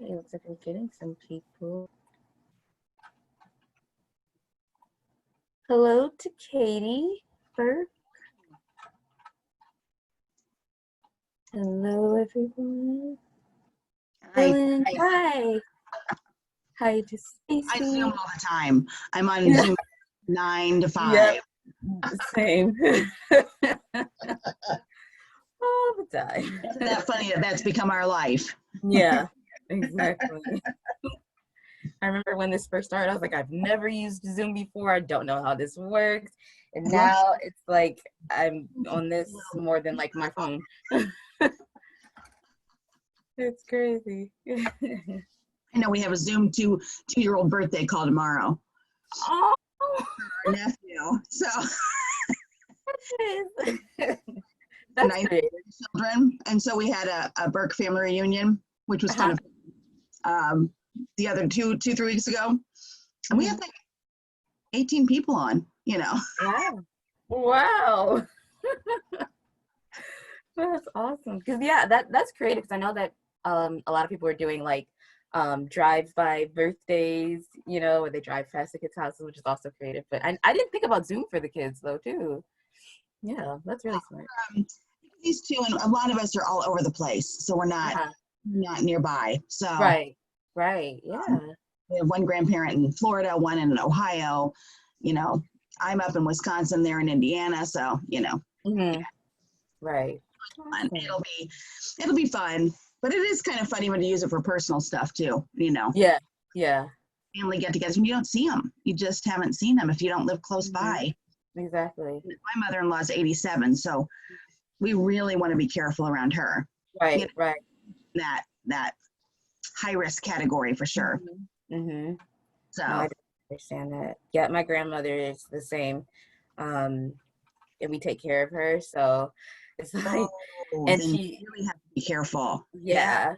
it looks like we're getting some people. Hello to Katie Burke. Hello, everyone. Hi. Hi. Hi to Stacy. I Zoom all the time. I'm on Zoom 9 to 5. Yep. Same. All the time. Isn't that funny that that's become our life? Yeah, exactly. I remember when this first started, I was like, I've never used Zoom before. I don't know how this works. And now it's like I'm on this more than like my phone. It's crazy. I know we have a Zoom two-year-old birthday call tomorrow. Oh, Our nephew. So that's great. children. And so we had a Burke family reunion, which was kind of the other 2-3 weeks ago. And we had like 18 people on, you know. Wow. That's awesome. Because yeah, that's creative. Because I know that a lot of people are doing like drive-by birthdays, you know, where they drive past the kids' houses, which is also creative. But I didn't think about Zoom for the kids though, too. Yeah, that's really smart. These two, and a lot of us are all over the place, so we're not nearby. So right, yeah. We have one grandparent in Florida, one in Ohio. You know, I'm up in Wisconsin, they're in Indiana, so you know. Yeah. Right. Awesome. It'll be fun, but it is kind of funny when you use it for personal stuff too. You know. Yeah. Family get-togethers, and you don't see them. You just haven't seen them if you don't live close by. Exactly. My mother-in-law's 87, so we really want to be careful around her. Right. You know, right. That high-risk category for sure. So no, I understand that. Yeah, my grandmother is the same, and we take care of her, so it's like, and she really have to be careful. Yeah,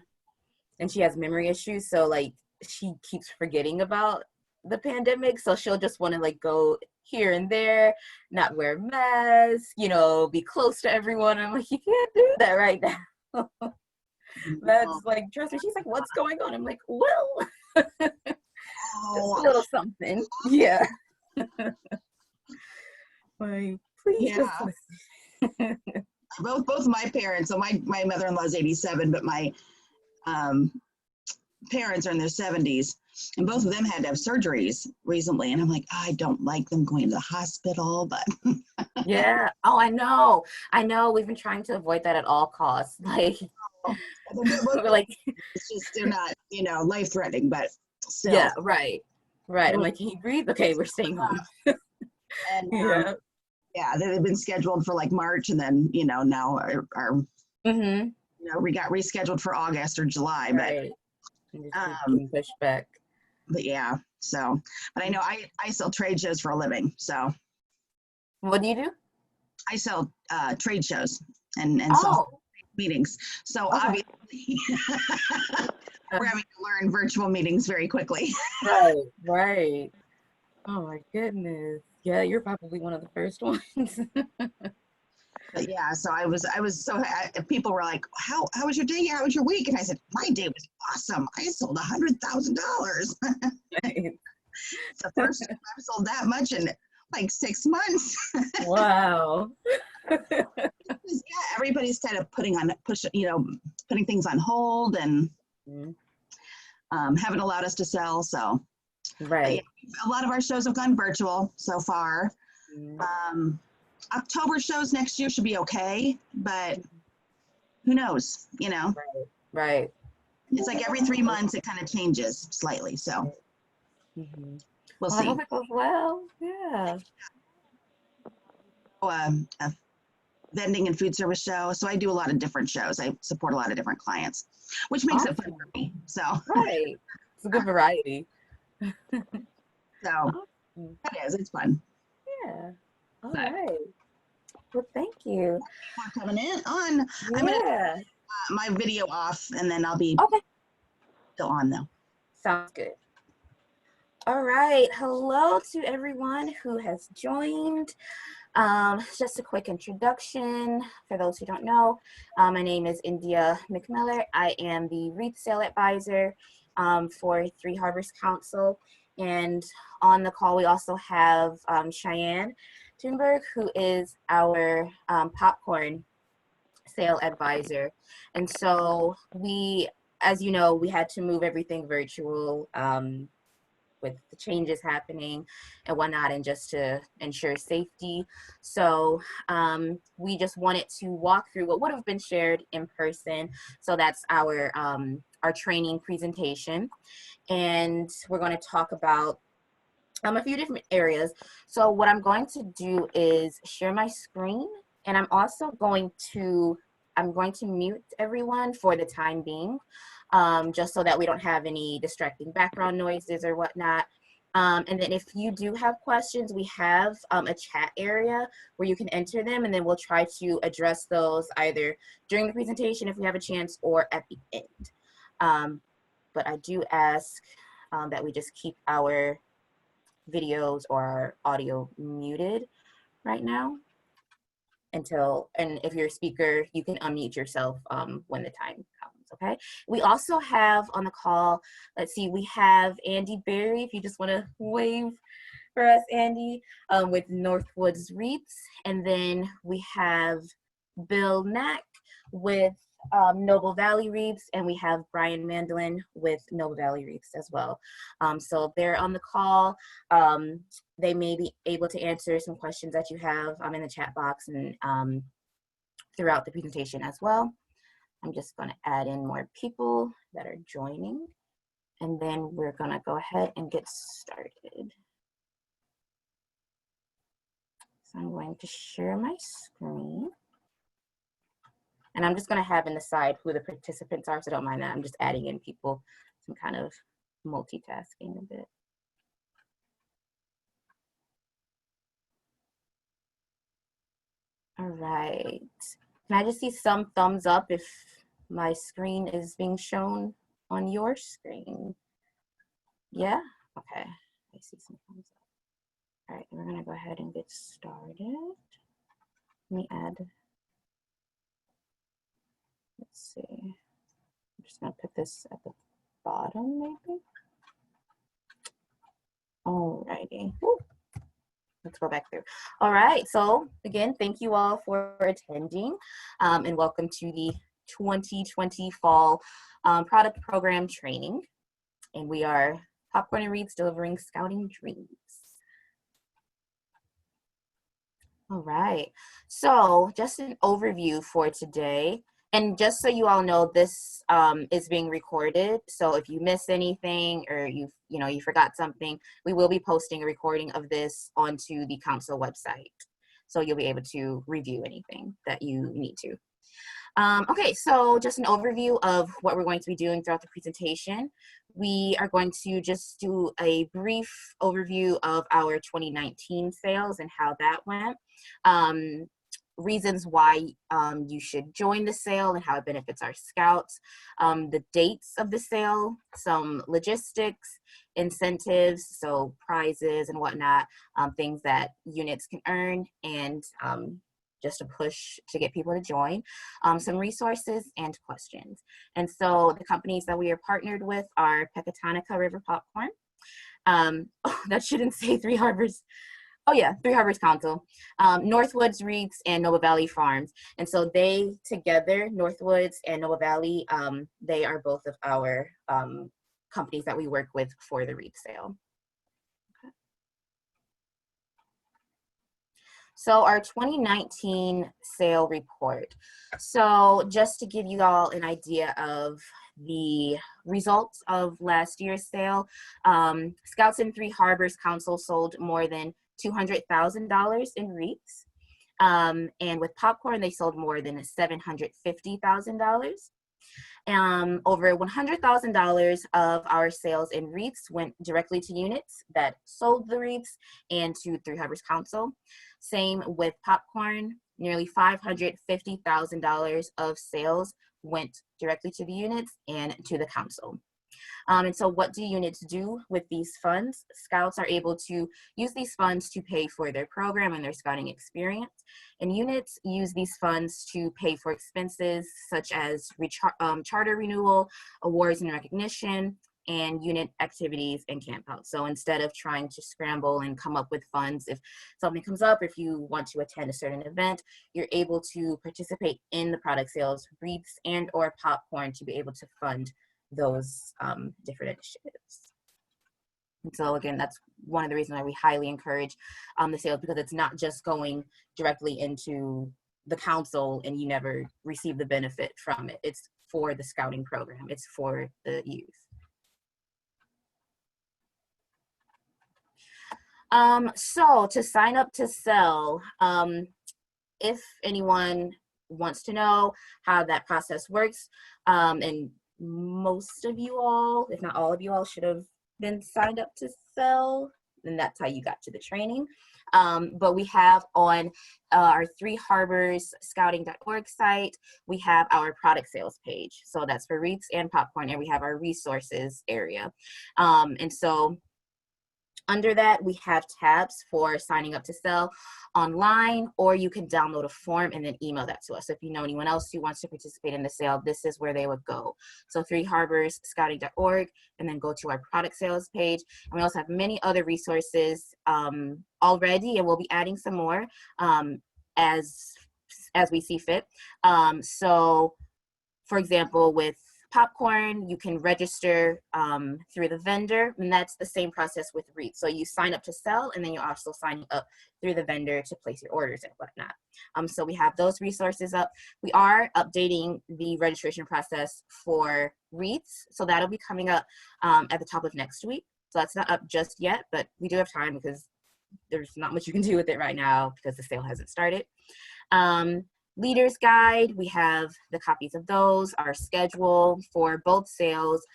and she has memory issues, so like she keeps forgetting about the pandemic, so she'll just want to like go here and there, not wear masks, you know, be close to everyone. I'm like, you can't do that right now. That's like, trust me. She's like, what's going on? I'm like, well, just a little something. Yeah. Like, please just listen. both my parents, so my mother-in-law is 87, but my parents are in their 70s, and both of them had to have surgeries recently, and I'm like, I don't like them going to the hospital, but yeah. Oh, I know we've been trying to avoid that at all costs, like like it's just, they're not, you know, life-threatening, but still. Yeah, right. I'm like, can you breathe? Okay, we're staying home. And yeah, they've been scheduled for like March, and then, you know, now are you know, we got rescheduled for August or July, right. But pushed back. But yeah, so, but I know I sell trade shows for a living, so. What do you do? I sell trade shows and sell meetings. So obviously we're having to learn virtual meetings very quickly. Right. Oh my goodness. Yeah, you're probably one of the first ones. But yeah, so I was so, people were like, how was your day? How was your week? And I said, my day was awesome. I sold $100,000. It's the first time I've sold that much in like 6 months. Wow. Yeah, everybody's kind of putting things on hold, and haven't allowed us to sell. So right. Yeah, a lot of our shows have gone virtual so far. October shows next year should be okay, but who knows, you know? Right. It's like every 3 months it kind of changes slightly, so we'll see. I hope it goes well. Yeah. A vending and food service show, so I do a lot of different shows. I support a lot of different clients, which makes it fun for me. So right, it's a good variety. So it is. It's fun. Yeah. All right. Well, thank you for coming in on. Yeah. I'm gonna turn my video off, and then I'll be still on though. Sounds good. All right, hello to everyone who has joined. Just a quick introduction for those who don't know. My name is India McMiller. I am the WREATH sale advisor for Three Harbors Council. And on the call, we also have Cheyenne Thunberg, who is our popcorn sale advisor. And so we, as you know, we had to move everything virtual with the changes happening and whatnot, and just to ensure safety. So we just wanted to walk through what would have been shared in person. So that's our training presentation. And we're going to talk about a few different areas. So what I'm going to do is share my screen, and I'm going to mute everyone for the time being, just so that we don't have any distracting background noises or whatnot. And then if you do have questions, we have a chat area where you can enter them, and then we'll try to address those either during the presentation if we have a chance, or at the end. But I do ask that we just keep our videos or audio muted right now and if you're a speaker, you can unmute yourself when the time comes, okay? We also have on the call, let's see, we have Andy Berry, if you just wanna wave for us, Andy, with Northwoods REATHs. And then we have Bill Knack with Noble Valley REATHs, and we have Brian Mandolin with Noble Valley REATHs as well. So they're on the call. They may be able to answer some questions that you have in the chat box and throughout the presentation as well. I'm just going to add in more people that are joining, and then we're going to go ahead and get started. So I'm going to share my screen. And I'm just going to have in the side who the participants are, so don't mind that. I'm just adding in people, some kind of multitasking a bit. All right. Can I just see some thumbs up if my screen is being shown on your screen? Yeah? Okay. I see some thumbs up. All right, we're going to go ahead and get started. Let me add. Let's see. I'm just going to put this at the bottom, maybe. Alrighty. Woo. Let's go back through. All right. So again, thank you all for attending, and welcome to the 2020 Fall Product Program Training. And we are Popcorn and REATHs delivering scouting dreams. All right. So just an overview for today. And just so you all know, this is being recorded. So if you missed anything or you forgot something, we will be posting a recording of this onto the council website. So you'll be able to review anything that you need to. Okay, so just an overview of what we're going to be doing throughout the presentation. We are going to just do a brief overview of our 2019 sales and how that went. Reasons why you should join the sale and how it benefits our scouts, the dates of the sale, some logistics, incentives, so prizes and whatnot, things that units can earn, and just a push to get people to join, some resources and questions. And so the companies that we are partnered with are PECATONICA River Popcorn. That shouldn't say Three Harbors. Oh yeah, Three Harbors Council, Northwoods REATHs, and Noble Valley Farms. And so they together, Northwoods and Noble Valley, they are both of our companies that we work with for the REATH sale. Okay. So our 2019 sale report. So just to give you all an idea of the results of last year's sale, Scouts in Three Harbors Council sold more than $200,000 in REATHs. And with popcorn, they sold more than $750,000. Over $100,000 of our sales in REATHs went directly to units that sold the REATHs and to Three Harbors Council. Same with popcorn, nearly $550,000 of sales went directly to the units and to the council. And so what do units do with these funds? Scouts are able to use these funds to pay for their program and their scouting experience. And units use these funds to pay for expenses such as charter renewal, awards and recognition, and unit activities and campouts. So instead of trying to scramble and come up with funds, if something comes up, if you want to attend a certain event, you're able to participate in the product sales, wreaths, and or popcorn to be able to fund those different initiatives. And so again, that's one of the reasons why we highly encourage the sales, because it's not just going directly into the council and you never receive the benefit from it. It's for the scouting program. It's for the youth. So to sign up to sell, if anyone wants to know how that process works, and most of you all, if not all of you all, should have been signed up to sell, and that's how you got to the training. But we have on our Three Harbors Scouting.org site, we have our product sales page. So that's for wreaths and popcorn, and we have our resources area. And so under that, we have tabs for signing up to sell online, or you can download a form and then email that to us. So if you know anyone else who wants to participate in the sale, this is where they would go. So Three Harbors Scouting.org, and then go to our product sales page. And we also have many other resources already, and we'll be adding some more as we see fit. So for example, with popcorn, you can register through the vendor, and that's the same process with wreaths. So you sign up to sell, and then you're also signing up through the vendor to place your orders and whatnot. So we have those resources up. We are updating the registration process for wreaths, so that'll be coming up at the top of next week. So that's not up just yet, but we do have time because there's not much you can do with it right now because the sale hasn't started. Leader's Guide, we have the copies of those, our schedule for both sales,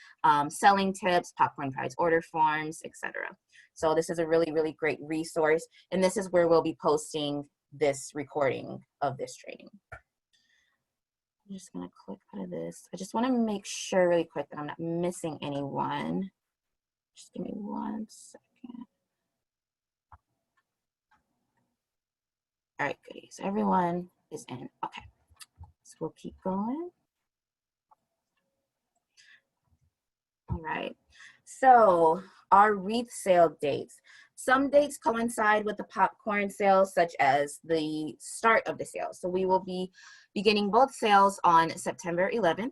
selling tips, popcorn prize order forms, etc. So this is a really, really great resource, and this is where we'll be posting this recording of this training. I'm just gonna click out of this. I just wanna make sure really quick that I'm not missing anyone. Just give me 1 second. All right, goodies, so everyone is in. Okay, so we'll keep going. All right, so our wreath sale dates. Some dates coincide with the popcorn sales, such as the start of the sale. So we will be beginning both sales on September 11th,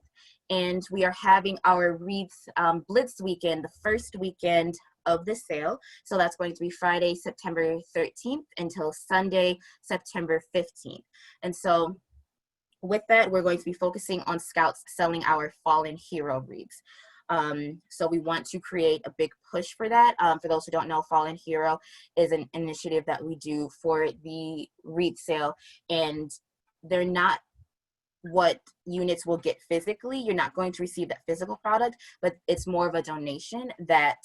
and we are having our wreath Blitz weekend, the first weekend of the sale. So that's going to be Friday, September 13th until Sunday, September 15th. And so with that, we're going to be focusing on scouts selling our fallen hero wreaths. So we want to create a big push for that. For those who don't know, Fallen Hero is an initiative that we do for the wreath sale, and they're not what units will get physically. You're not going to receive that physical product, but it's more of a donation that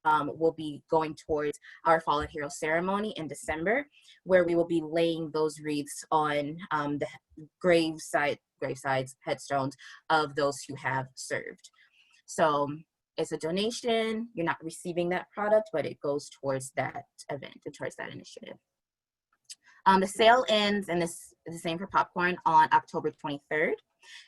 will be going towards our Fallen Hero ceremony in December, where we will be laying those wreaths on the gravesides, headstones of those who have served. So it's a donation. You're not receiving that product, but it goes towards that event and towards that initiative. The sale ends, and this is the same for popcorn, on October 23rd.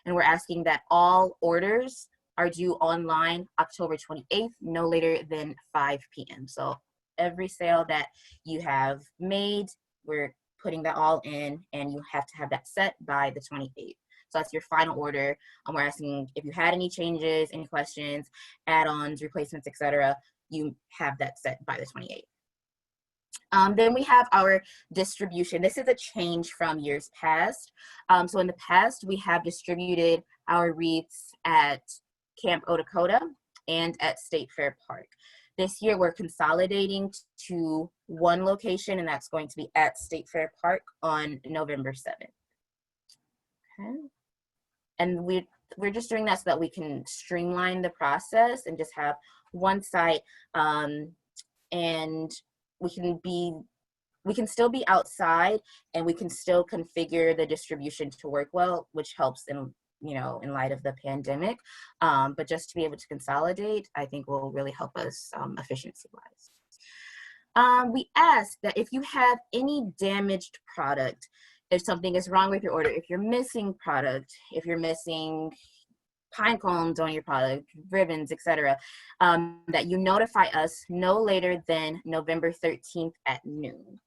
And we're asking that all orders are due online October 28th, no later than 5 p.m. So every sale that you have made, we're putting that all in, and you have to have that set by the 28th. So that's your final order. We're asking if you had any changes, any questions, add-ons, replacements, etc. You have that set by the 28th. Then we have our distribution. This is a change from years past. So in the past, we have distributed our wreaths at Camp Otakota and at State Fair Park. This year, we're consolidating to one location, and that's going to be at State Fair Park on November 7th. Okay. And we're just doing that so that we can streamline the process and just have one site, and we can still be outside, and we can still configure the distribution to work well, which helps in in light of the pandemic. But just to be able to consolidate, I think will really help us efficiency-wise. We ask that if you have any damaged product, if something is wrong with your order, if you're missing product, if you're missing pine cones on your product, ribbons, etc., that you notify us no later than November 13th at noon.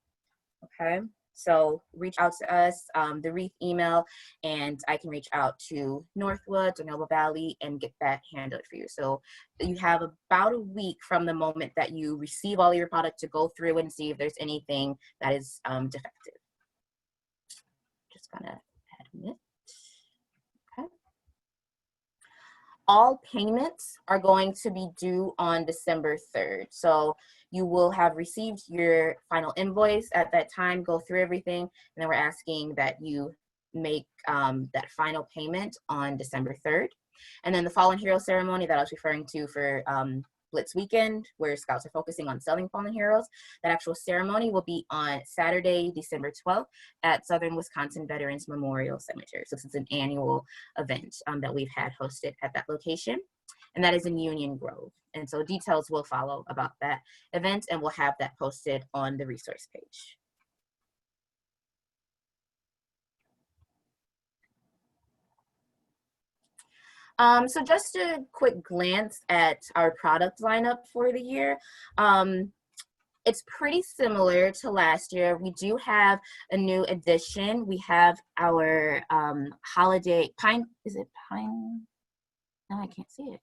Okay, so reach out to us, the WREATH email, and I can reach out to Northwoods or Noble Valley and get that handled for you. So you have about a week from the moment that you receive all your product to go through and see if there's anything that is defective. Just gonna admit. Okay. All payments are going to be due on December 3rd. So you will have received your final invoice at that time, go through everything, and then we're asking that you make that final payment on December 3rd. And then the Fallen Hero ceremony that I was referring to for Blitz Weekend, where Scouts are focusing on selling fallen heroes, that actual ceremony will be on Saturday, December 12th at Southern Wisconsin Veterans Memorial Cemetery. So this is an annual event that we've had hosted at that location, and that is in Union Grove. And so details will follow about that event, and we'll have that posted on the resource page. So just a quick glance at our product lineup for the year. It's pretty similar to last year. We do have a new addition. We have our holiday pine, is it pine? No, I can't see it.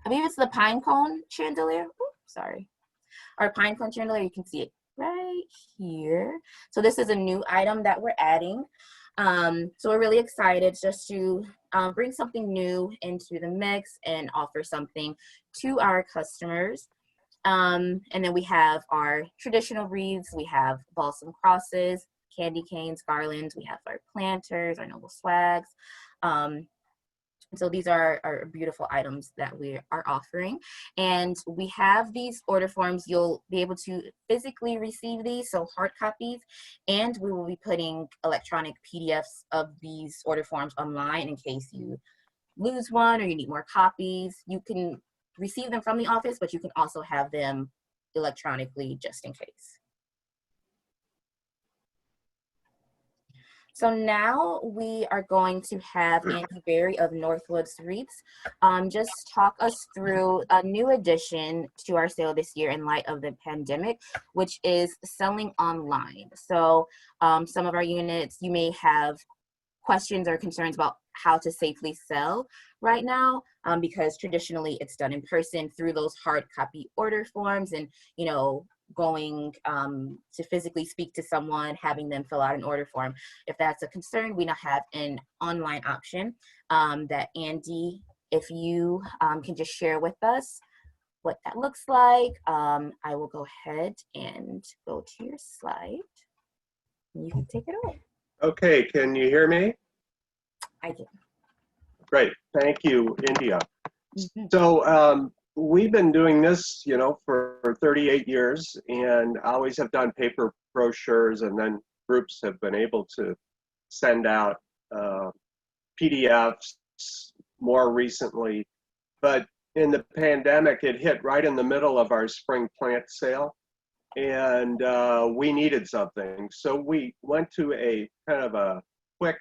I believe it's the pine cone chandelier. Oops, sorry. Our pine cone chandelier, you can see it right here. So this is a new item that we're adding. So we're really excited just to bring something new into the mix and offer something to our customers. And then we have our traditional wreaths, we have balsam crosses, candy canes, garlands, we have our planters, our noble swags. So these are beautiful items that we are offering. And we have these order forms. You'll be able to physically receive these, so hard copies, and we will be putting electronic PDFs of these order forms online in case you lose one or you need more copies. You can receive them from the office, but you can also have them electronically just in case. So now we are going to have Andy Berry of Northwoods Wreaths just talk us through a new addition to our sale this year in light of the pandemic, which is selling online. So some of our units, you may have questions or concerns about how to safely sell right now, because traditionally it's done in person through those hard copy order forms and, going to physically speak to someone, having them fill out an order form. If that's a concern, we now have an online option that Andy, if you can just share with us what that looks like. I will go ahead and go to your slide. You can take it away. Okay, can you hear me? I do. Great, thank you, India. So we've been doing this, for 38 years, and always have done paper brochures, and then groups have been able to send out PDFs more recently. But in the pandemic, it hit right in the middle of our spring plant sale, and we needed something. So we went to a kind of a quick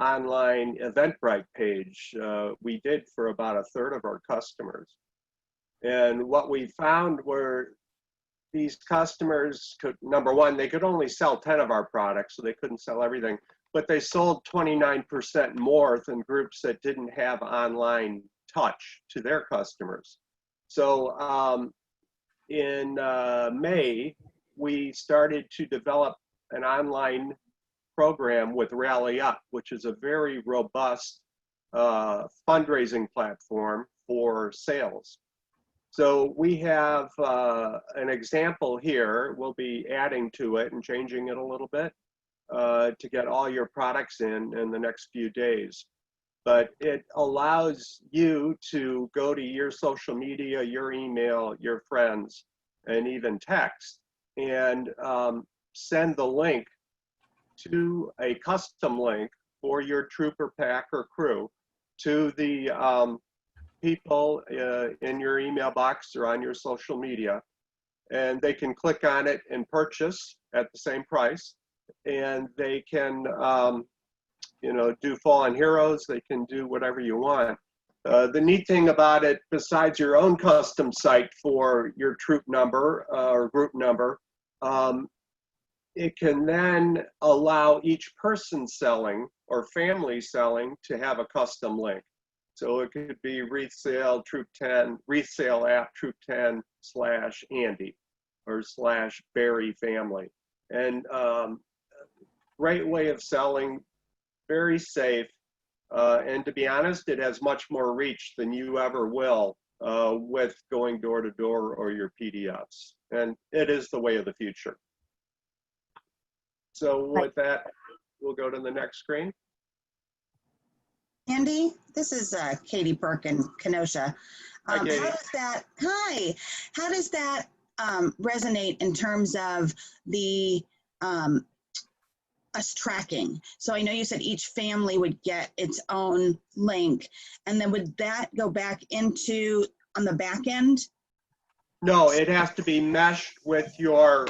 online Eventbrite page. We did for about a third of our customers. And what we found were these customers could, number one, they could only sell 10 of our products, so they couldn't sell everything, but they sold 29% more than groups that didn't have online touch to their customers. So in May, we started to develop an online program with Rally Up, which is a very robust fundraising platform for sales. So we have an example here. We'll be adding to it and changing it a little bit to get all your products in the next few days. But it allows you to go to your social media, your email, your friends, and even text, and send the link to a custom link for your trooper, pack, or crew to the people in your email box or on your social media, and they can click on it and purchase at the same price. And they can, you know, do Fallen Heroes. They can do whatever you want. The neat thing about it, besides your own custom site for your troop number or group number, it can then allow each person selling or family selling to have a custom link. So it could be Wreath Sale Troop 10, Wreath Sale app Troop 10 / Andy or / Barry family. And great way of selling, very safe. And to be honest, it has much more reach than you ever will with going door to door or your PDFs. And it is the way of the future. So with that, we'll go to the next screen. Andy, this is Katie Burke in Kenosha. Hi, Katie. How does that resonate in terms of the us tracking? So I know you said each family would get its own link, and then would that go back into on the back end? No, it has to be meshed with your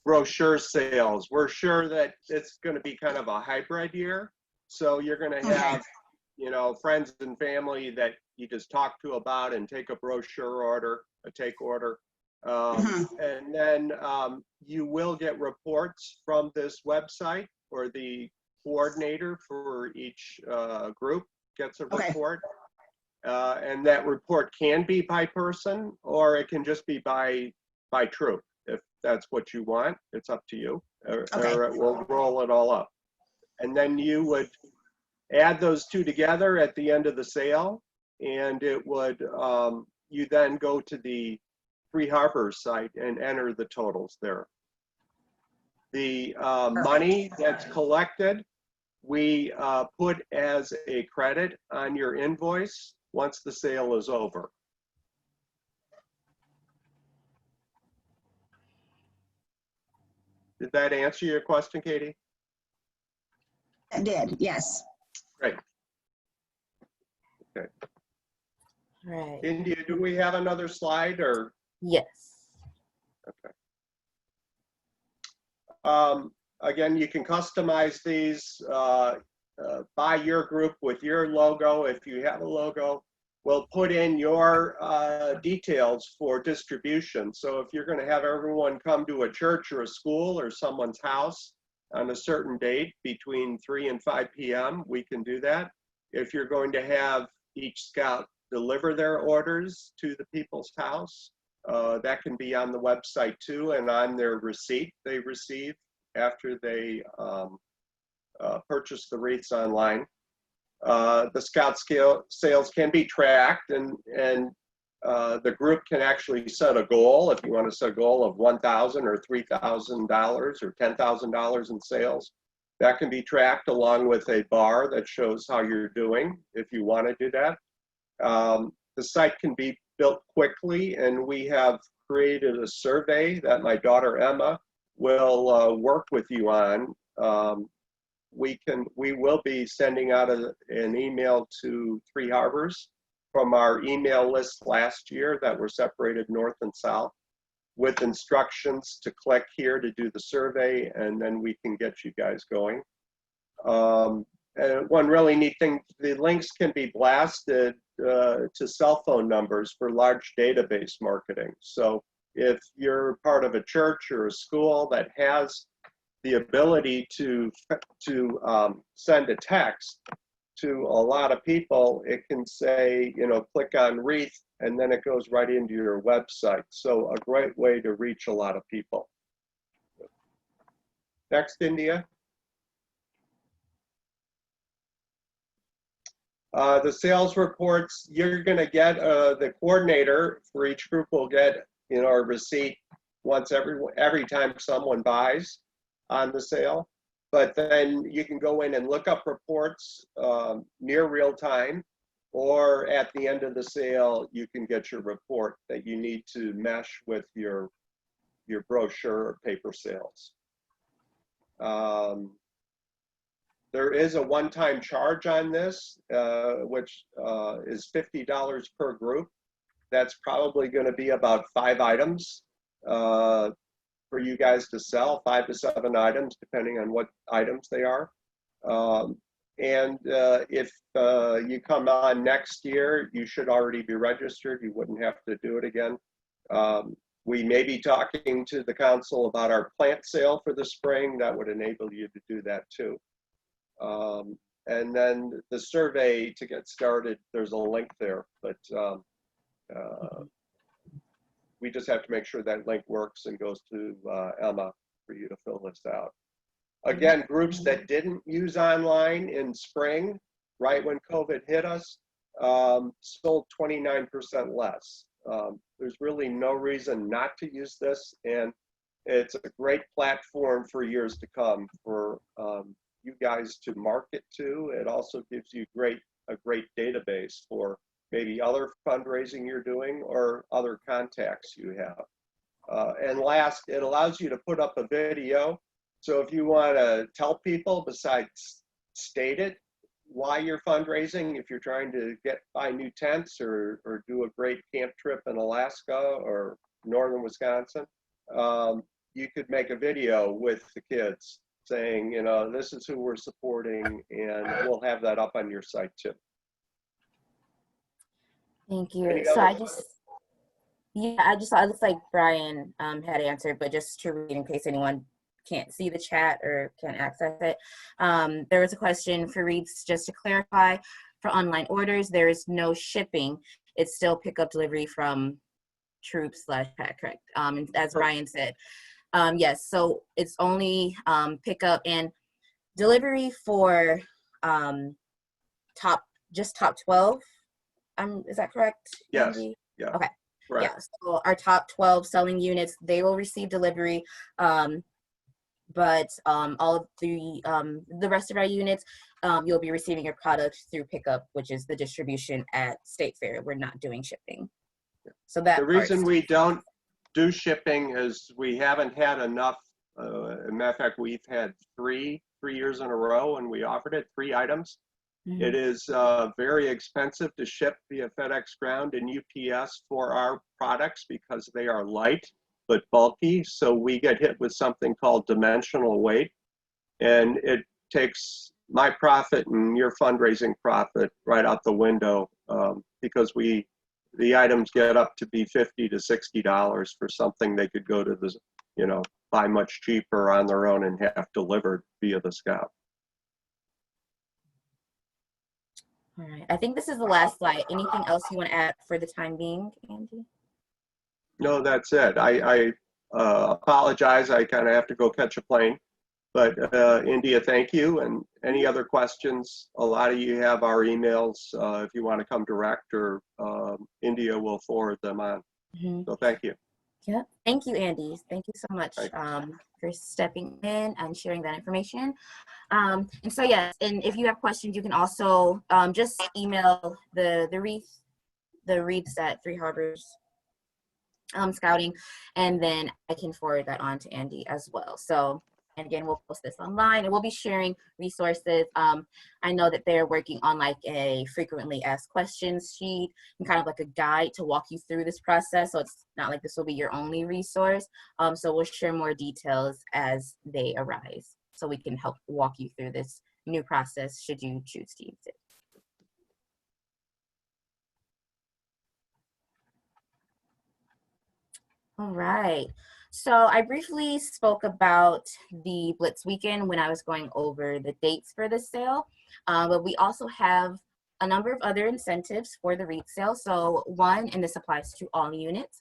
brochure sales. We're sure that it's going to be kind of a hybrid year. So you're going to have, you know, friends and family that you just talk to about and take a brochure order, a take order. And then you will get reports from this website, or the coordinator for each group gets a report. And that report can be by person, or it can just be by troop. If that's what you want, it's up to you, or it will roll it all up. And then you would add those two together at the end of the sale, and it would, you then go to the Three Harbors site and enter the totals there. The money that's collected, we put as a credit on your invoice once the sale is over. Did that answer your question, Katie? It did, yes. Great. Okay. Right. India, do we have another slide or? Yes. Okay. Again, you can customize these by your group with your logo. If you have a logo, we'll put in your details for distribution. So if you're going to have everyone come to a church or a school or someone's house on a certain date between 3 and 5 p.m., we can do that. If you're going to have each scout deliver their orders to the people's house, that can be on the website too, and on their receipt they receive after they purchase the wreaths online. The scout sales can be tracked, and the group can actually set a goal. If you want to set a goal of $1,000 or $3,000 or $10,000 in sales, that can be tracked along with a bar that shows how you're doing if you want to do that. The site can be built quickly, and we have created a survey that my daughter Emma will work with you on. We will be sending out an email to Three Harbors from our email list last year that were separated north and south, with instructions to click here to do the survey, and then we can get you guys going. And one really neat thing, the links can be blasted to cell phone numbers for large database marketing. So if you're part of a church or a school that has the ability to send a text to a lot of people, it can say, you know, click on Wreath, and then it goes right into your website. So a great way to reach a lot of people. Next, India. The sales reports, you're going to get the coordinator for each group will get, you know, a receipt once every time someone buys on the sale. But then you can go in and look up reports near real time, or at the end of the sale, you can get your report that you need to mesh with your brochure or paper sales. There is a one-time charge on this, which is $50 per group. That's probably going to be about 5 items for you guys to sell, 5 to 7 items, depending on what items they are. And if you come on next year, you should already be registered. You wouldn't have to do it again. We may be talking to the council about our plant sale for the spring. That would enable you to do that too. And then the survey to get started, there's a link there, but we just have to make sure that link works and goes to Emma for you to fill this out. Again, groups that didn't use online in spring, right when COVID hit us, sold 29% less. There's really no reason not to use this, and it's a great platform for years to come for you guys to market to. It also gives you a great database for maybe other fundraising you're doing or other contacts you have. And last, it allows you to put up a video. So if you want to tell people, besides state it, why you're fundraising, if you're trying to buy new tents or do a great camp trip in Alaska or northern Wisconsin, you could make a video with the kids saying, you know, this is who we're supporting, and we'll have that up on your site too. Thank you. So I just saw, it looks like Brian had answered, but just to read in case anyone can't see the chat or can't access it. There was a question for Reaths, just to clarify, for online orders, there is no shipping. It's still pickup delivery from Troop/Pack, correct? And as Brian said, yes, so it's only pickup and delivery for top 12. Is that correct? Yes. Andy? Yeah. Okay. Right. Yeah. So our top 12 selling units, they will receive delivery. But all of the rest of our units, you'll be receiving your product through pickup, which is the distribution at State Fair. We're not doing shipping. So that the reason we don't do shipping is we haven't had enough. As a matter of fact, we've had three years in a row, and we offered it 3 items. Mm-hmm. It is very expensive to ship via FedEx Ground and UPS for our products because they are light but bulky. So we get hit with something called dimensional weight, and it takes my profit and your fundraising profit right out the window because the items get up to be $50 to $60 for something they could go to the, buy much cheaper on their own and have delivered via the Scout. All right, I think this is the last slide. Anything else you want to add for the time being, Andy? No, that's it. I apologize. I kind of have to go catch a plane. But India, thank you. And any other questions? A lot of you have our emails if you want to come direct, or India will forward them on. Mm-hmm. So thank you. Yeah, thank you, Andy. Thank you so much for stepping in and sharing that information. And so yes, and if you have questions, you can also just email the Reaths at Three Harbors Scouting, and then I can forward that on to Andy as well. So, and again, we'll post this online, and we'll be sharing resources. I know that they're working on like a frequently asked questions sheet and kind of like a guide to walk you through this process. So it's not like this will be your only resource. So we'll share more details as they arise, so we can help walk you through this new process should you choose to use it. All right. So I briefly spoke about the Blitz weekend when I was going over the dates for the sale, but we also have a number of other incentives for the REATH sale. So one, and this applies to all units,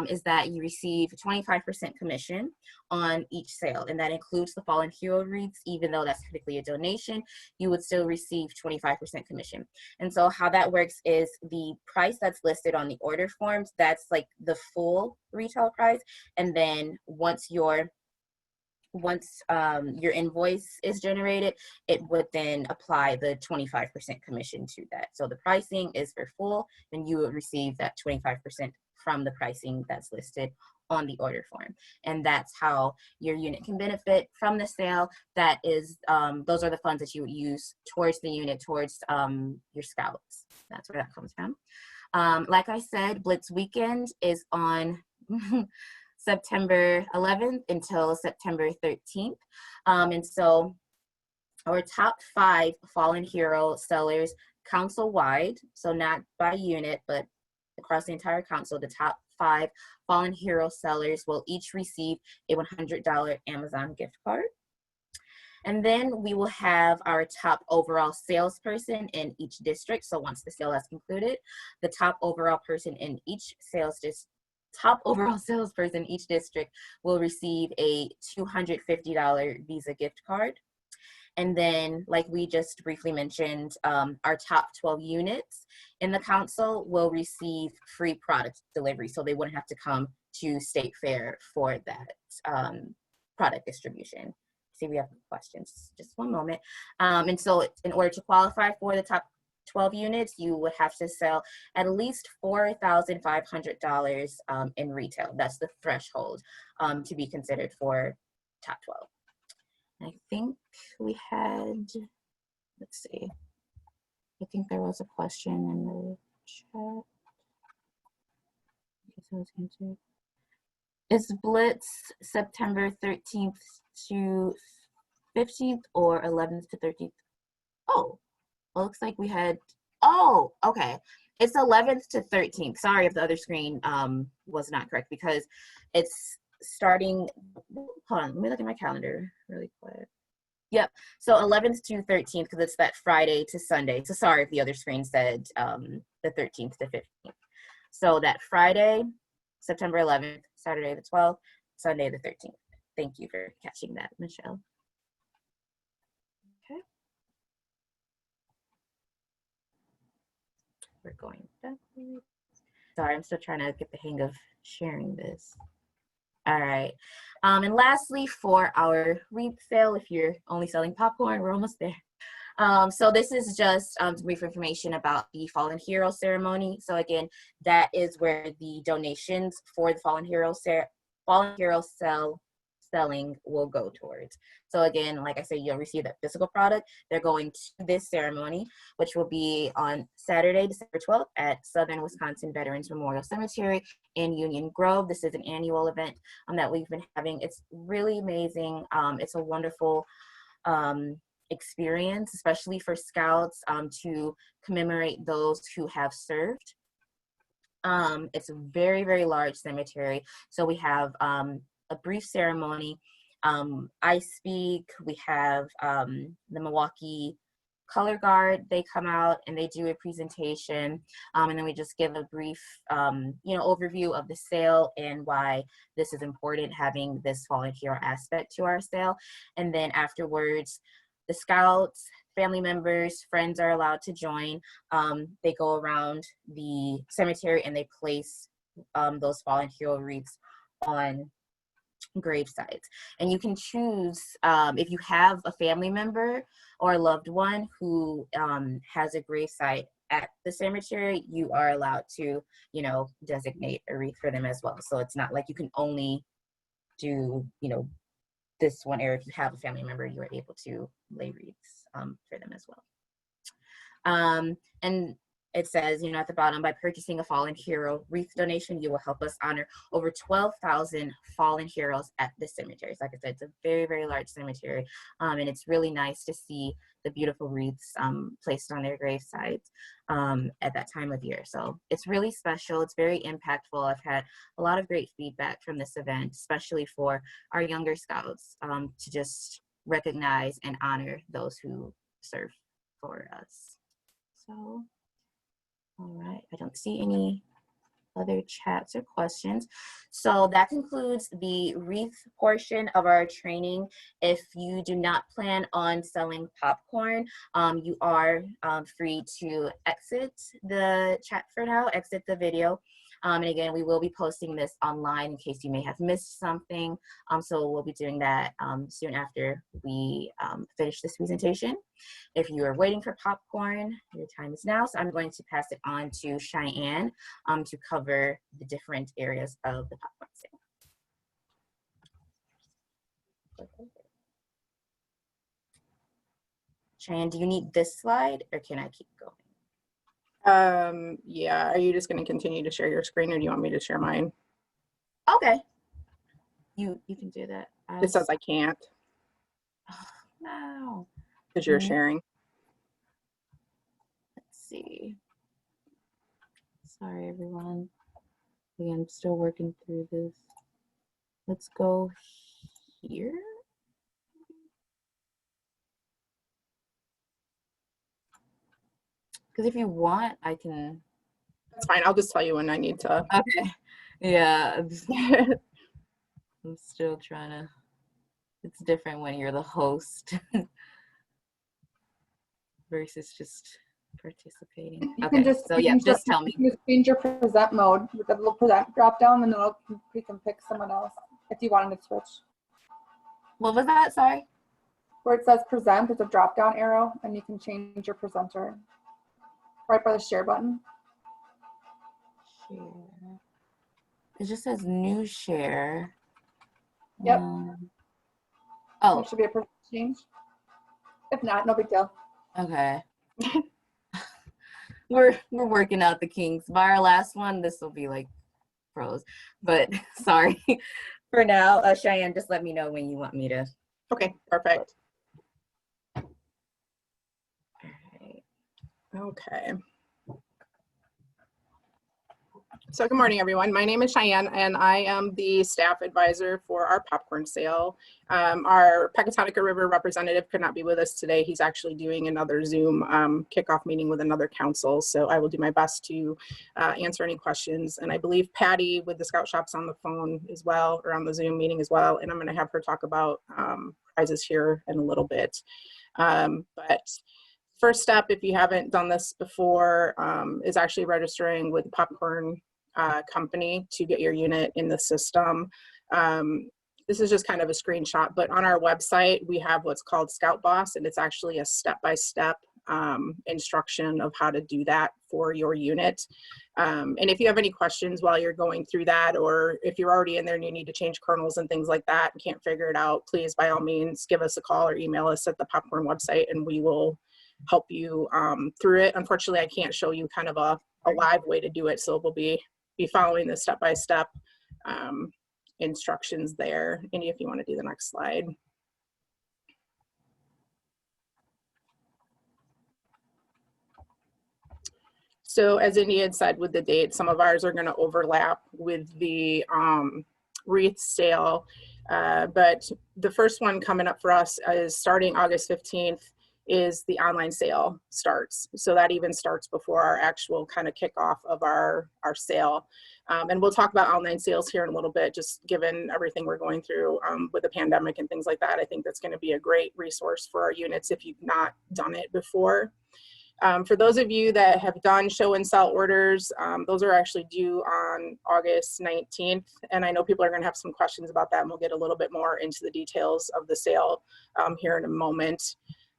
is that you receive 25% commission on each sale, and that includes the Fallen Hero wreaths. Even though that's typically a donation, you would still receive 25% commission. And so how that works is the price that's listed on the order forms, that's like the full retail price, and then once your invoice is generated, it would then apply the 25% commission to that. So the pricing is for full, and you would receive that 25% from the pricing that's listed on the order form. And that's how your unit can benefit from the sale. That is, those are the funds that you would use towards the unit, towards your scouts. That's where that comes from. Like I said, Blitz Weekend is on September 11th until September 13th. And so our top 5 Fallen Hero sellers council-wide, so not by unit, but across the entire council, the top 5 Fallen Hero sellers will each receive a $100 Amazon gift card. And then we will have our top overall salesperson in each district. So once the sale has concluded, the top overall person in each top overall salesperson in each district will receive a $250 Visa gift card. And then, like we just briefly mentioned, our top 12 units in the council will receive free product delivery. So they wouldn't have to come to State Fair for that product distribution. See, we have questions, just one moment. And so in order to qualify for the top 12 units, you would have to sell at least $4,500 in retail. That's the threshold to be considered for top 12. I think we had, let's see, I think there was a question in the chat. I guess I was answered. Is Blitz September 13th to 15th or 11th to 13th? Oh, well, looks like we had, oh, okay. It's 11th to 13th. Sorry if the other screen was not correct, because it's starting, hold on, let me look at my calendar really quick. Yep, so 11th to 13th, because it's that Friday to Sunday. So sorry if the other screen said the 13th to 15th. So that Friday, September 11th, Saturday the 12th, Sunday the 13th. Thank you for catching that, Michelle. Okay. We're going backwards. Sorry, I'm still trying to get the hang of sharing this. All right. And lastly, for our WREATH sale, if you're only selling popcorn, we're almost there. So this is just some brief information about the Fallen Hero ceremony. So again, that is where the donations for the Fallen Hero selling will go towards. So again, like I said, you'll receive that physical product. They're going to this ceremony, which will be on Saturday, December 12th at Southern Wisconsin Veterans Memorial Cemetery in Union Grove. This is an annual event that we've been having. It's really amazing. It's a wonderful experience, especially for scouts, to commemorate those who have served. It's a very, very large cemetery. So we have a brief ceremony. I speak, we have the Milwaukee Color Guard, they come out and they do a presentation, and then we just give a brief overview of the sale and why this is important, having this Fallen Hero aspect to our sale. And then afterwards, the scouts, family members, friends are allowed to join. They go around the cemetery and they place those Fallen Hero wreaths on grave sites. And you can choose, if you have a family member or a loved one who has a grave site at the cemetery, you are allowed to, designate a wreath for them as well. So it's not like you can only do, this one area. If you have a family member, you are able to lay wreaths for them as well. And it says, at the bottom, by purchasing a Fallen Hero wreath donation, you will help us honor over 12,000 fallen heroes at the cemeteries. Like I said, it's a very, very large cemetery, and it's really nice to see the beautiful wreaths placed on their grave sites at that time of year. So it's really special. It's very impactful. I've had a lot of great feedback from this event, especially for our younger scouts, to just recognize and honor those who serve for us. So. All right, I don't see any other chats or questions. So that concludes the WREATH portion of our training. If you do not plan on selling popcorn, you are free to exit the chat for now, exit the video. And again, we will be posting this online in case you may have missed something. So we'll be doing that soon after we finish this presentation. If you are waiting for popcorn, your time is now. So I'm going to pass it on to Cheyenne to cover the different areas of the popcorn sale. Cheyenne, do you need this slide or can I keep going? Yeah, are you just going to continue to share your screen or do you want me to share mine? Okay. You can do that. It says I can't Oh, no. because you're sharing. Let's see. Sorry, everyone. Again, I'm still working through this. Let's go here. Because if you want, I can. That's fine. I'll just tell you when I need to. Okay. Yeah. I'm still trying to. It's different when you're the host versus just participating. You Okay. can just So yeah, just tell me. You can change your present mode with the little present drop down, and then we can pick someone else if you wanted to switch. What was that? Sorry. Where it says present, there's a drop down arrow, and you can change your presenter right by the share button. Share. It just says new share. Yep. Oh. There should be a present change. If not, no big deal. Okay. We're working out the kinks. By our last one, this will be like pros. But sorry. For now, Cheyenne, just let me know when you want me to. Okay, perfect. All right. Okay. So good morning, everyone. My name is Cheyenne, and I am the staff advisor for our popcorn sale. Our Pecatonica River representative could not be with us today. He's actually doing another Zoom kickoff meeting with another council, so I will do my best to answer any questions. And I believe Patty with the Scout Shop's on the phone as well, or on the Zoom meeting as well, and I'm going to have her talk about prizes here in a little bit. But first step, if you haven't done this before, is actually registering with Popcorn company to get your unit in the system. This is just kind of a screenshot, but on our website, we have what's called Scout Boss, and it's actually a step-by-step instruction of how to do that for your unit. And if you have any questions while you're going through that, or if you're already in there and you need to change kernels and things like that and can't figure it out, please, by all means, give us a call or email us at the Popcorn website, and we will help you through it. Unfortunately, I can't show you kind of a live way to do it, so we'll be following the step-by-step instructions there. Indy, if you want to do the next slide. So as Indy had said with the date, some of ours are going to overlap with the WREATH sale, but the first one coming up for us is starting August 15th is the online sale starts. So that even starts before our actual kind of kickoff of our sale. And we'll talk about online sales here in a little bit, just given everything we're going through with the pandemic and things like that. I think that's going to be a great resource for our units if you've not done it before. For those of you that have done show and sell orders, those are actually due on August 19th. And I know people are going to have some questions about that, and we'll get a little bit more into the details of the sale here in a moment.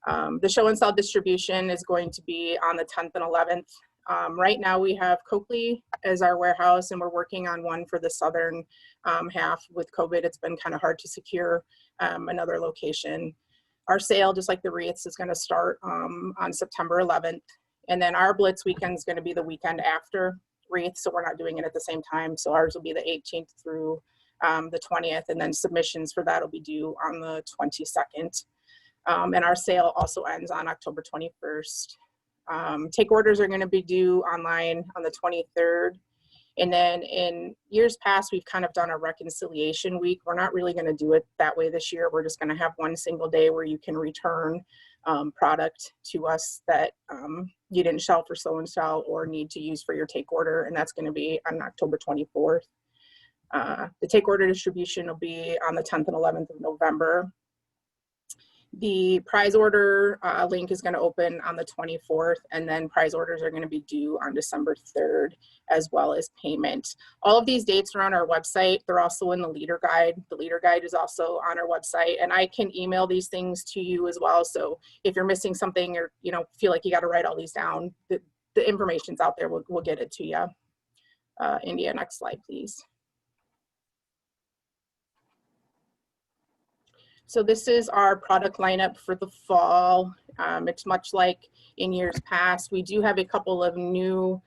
The show and sell distribution is going to be on the 10th and 11th. Right now we have Coakley as our warehouse, and we're working on one for the southern half. With COVID, it's been kind of hard to secure another location. Our sale, just like the WREATHs, is going to start on September 11th. And then our Blitz weekend is going to be the weekend after WREATH, so we're not doing it at the same time. So ours will be the 18th through the 20th, and then submissions for that will be due on the 22nd. And our sale also ends on October 21st. Take orders are going to be due online on the 23rd. And then in years past, we've kind of done a reconciliation week. We're not really going to do it that way this year. We're just going to have one single day where you can return product to us that you didn't shelf or so and sell or need to use for your take order. And that's going to be on October 24th. The take order distribution will be on the 10th and 11th of November. The prize order link is going to open on the 24th, and then prize orders are going to be due on December 3rd, as well as payment. All of these dates are on our website. They're also in the leader guide. The leader guide is also on our website, and I can email these things to you as well. So if you're missing something or feel like you got to write all these down, the information's out there. We'll get it to you. India, next slide, please. So this is our product lineup for the fall. It's much like in years past. We do have a couple of new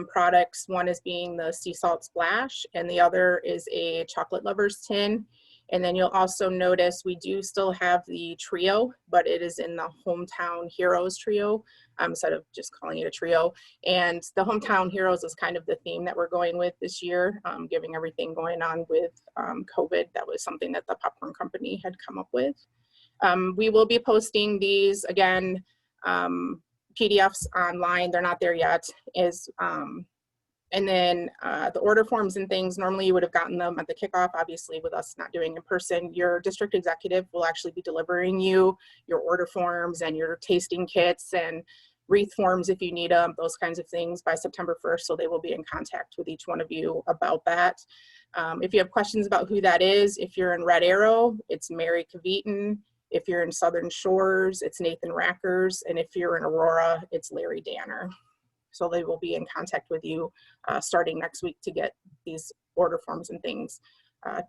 products. One is being the sea salt splash, and the other is a chocolate lovers tin. And then you'll also notice we do still have the trio, but it is in the Hometown Heroes trio, instead of just calling it a trio. And the Hometown Heroes is kind of the theme that we're going with this year, giving everything going on with COVID. That was something that the popcorn company had come up with. We will be posting these again, PDFs online. They're not there yet. And then the order forms and things, normally you would have gotten them at the kickoff. Obviously, with us not doing in person, your district executive will actually be delivering you your order forms and your tasting kits and WREATH forms if you need them, those kinds of things by September 1st. So they will be in contact with each one of you about that. If you have questions about who that is, if you're in Red Arrow, it's Mary Caviton. If you're in Southern Shores, it's Nathan Rackers. And if you're in Aurora, it's Larry Danner. So they will be in contact with you starting next week to get these order forms and things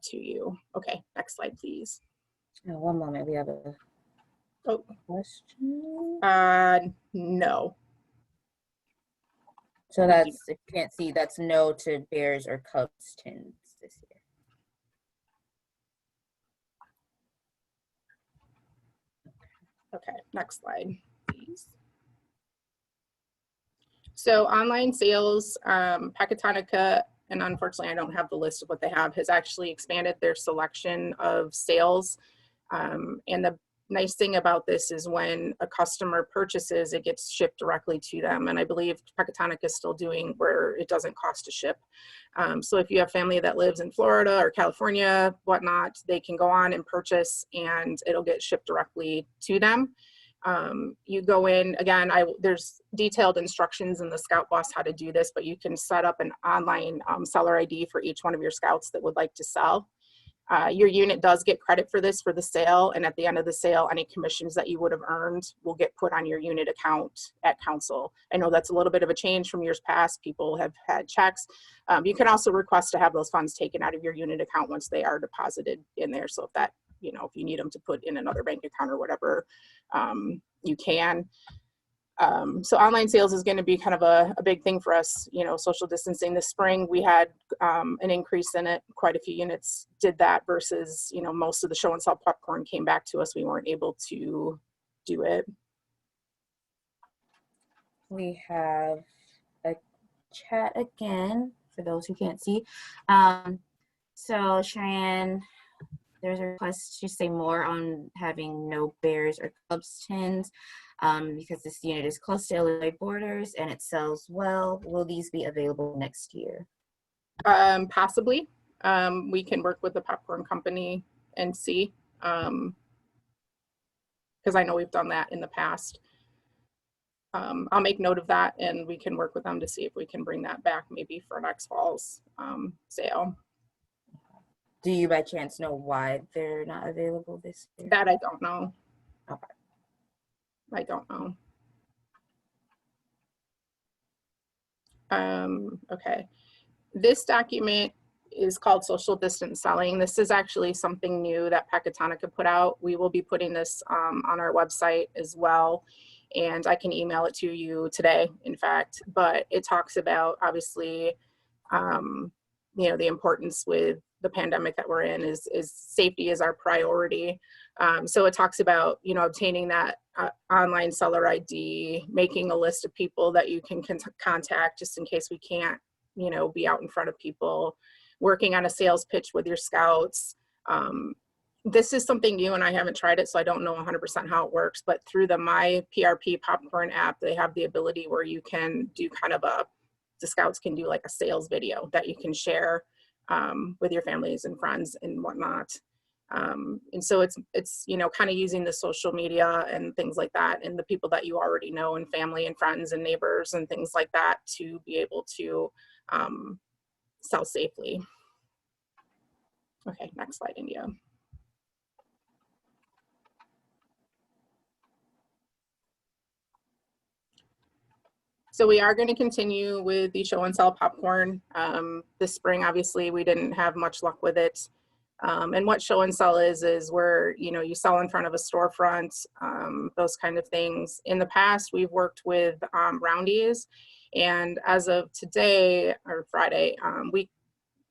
to you. Okay, next slide, please. Oh, one moment, we have a question. No. So that's, if you can't see, that's no to Bears or Cubs tins this year. Okay, next slide, please. So online sales, PECATONICA, and unfortunately I don't have the list of what they have, has actually expanded their selection of sales. And the nice thing about this is when a customer purchases, it gets shipped directly to them. And I believe PECATONICA is still doing where it doesn't cost to ship. So if you have family that lives in Florida or California, whatnot, they can go on and purchase and it'll get shipped directly to them. You go in, again, there's detailed instructions in the Scout Boss how to do this, but you can set up an online seller ID for each one of your scouts that would like to sell. Your unit does get credit for this for the sale, and at the end of the sale, any commissions that you would have earned will get put on your unit account at council. I know that's a little bit of a change from years past. People have had checks. You can also request to have those funds taken out of your unit account once they are deposited in there. So if that, you know, if you need them to put in another bank account or whatever, you can. So online sales is going to be kind of a big thing for us. You know, social distancing this spring, we had an increase in it. Quite a few units did that versus, you know, most of the show and sell popcorn came back to us. We weren't able to do it. We have a chat again for those who can't see. So Cheyenne, there's a request to say more on having no Bears or Cubs tins because this unit is close to Illinois borders and it sells well. Will these be available next year? Possibly. We can work with the popcorn company and see, because I know we've done that in the past. I'll make note of that and we can work with them to see if we can bring that back maybe for next fall's sale. Do you by chance know why they're not available this year? That I don't know. Okay. I don't know. Okay. This document is called Social Distance Selling. This is actually something new that PECATONICA put out. We will be putting this on our website as well. And I can email it to you today, in fact, but it talks about obviously, you know, the importance with the pandemic that we're in is safety is our priority. So it talks about, you know, obtaining that online seller ID, making a list of people that you can contact just in case we can't, you know, be out in front of people, working on a sales pitch with your scouts. This is something new and I haven't tried it, so I don't know 100% how it works, but through the My PRP Popcorn app, they have the ability where you can do kind of the scouts can do like a sales video that you can share with your families and friends and whatnot. And so it's, you know, kind of using the social media and things like that and the people that you already know and family and friends and neighbors and things like that to be able to sell safely. Okay, next slide, India. So we are going to continue with the show and sell popcorn. This spring, obviously, we didn't have much luck with it. And what show and sell is where, you know, you sell in front of a storefront, those kind of things. In the past, we've worked with Roundy's, and as of today or Friday, we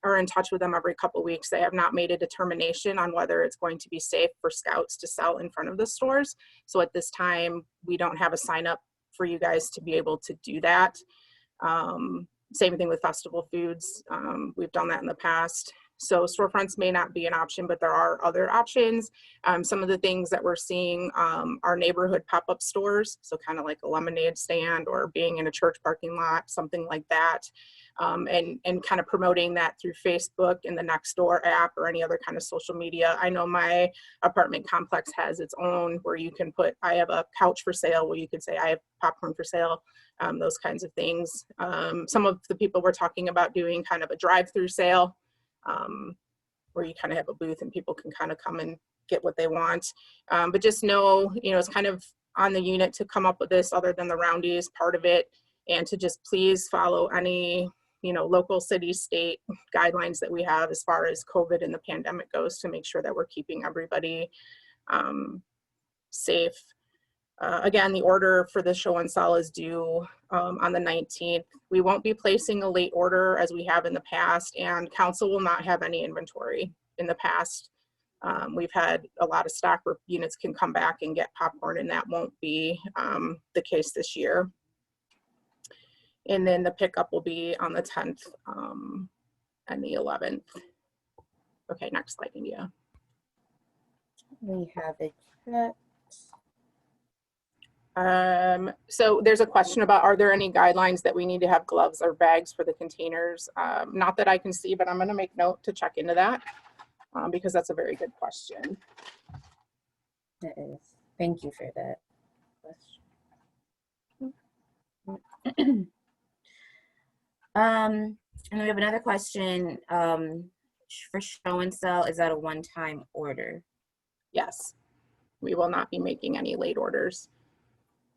are in touch with them every couple of weeks. They have not made a determination on whether it's going to be safe for scouts to sell in front of the stores. So at this time, we don't have a sign up for you guys to be able to do that. Same thing with festival foods. We've done that in the past. So storefronts may not be an option, but there are other options. Some of the things that we're seeing are neighborhood pop-up stores. So kind of like a lemonade stand or being in a church parking lot, something like that. And kind of promoting that through Facebook and the Nextdoor app or any other kind of social media. I know my apartment complex has its own where you can put, I have a couch for sale, where you could say I have popcorn for sale, those kinds of things. Some of the people were talking about doing kind of a drive-through sale, where you kind of have a booth and people can kind of come and get what they want. But just know, you know, it's kind of on the unit to come up with this other than the Roundy's part of it, and to just please follow any, you know, local, city, state guidelines that we have as far as COVID and the pandemic goes, to make sure that we're keeping everybody safe. Again, the order for the show and sell is due on the 19th. We won't be placing a late order as we have in the past, and council will not have any inventory. In the past, we've had a lot of stock where units can come back and get popcorn, and that won't be the case this year. And then the pickup will be on the 10th and the 11th. Okay, next slide, India. We have a chat. So there's a question about, are there any guidelines that we need to have gloves or bags for the containers? Not that I can see, but I'm going to make note to check into that because that's a very good question. That is. Thank you for that question. And we have another question for show and sell. Is that a one-time order? Yes, we will not be making any late orders.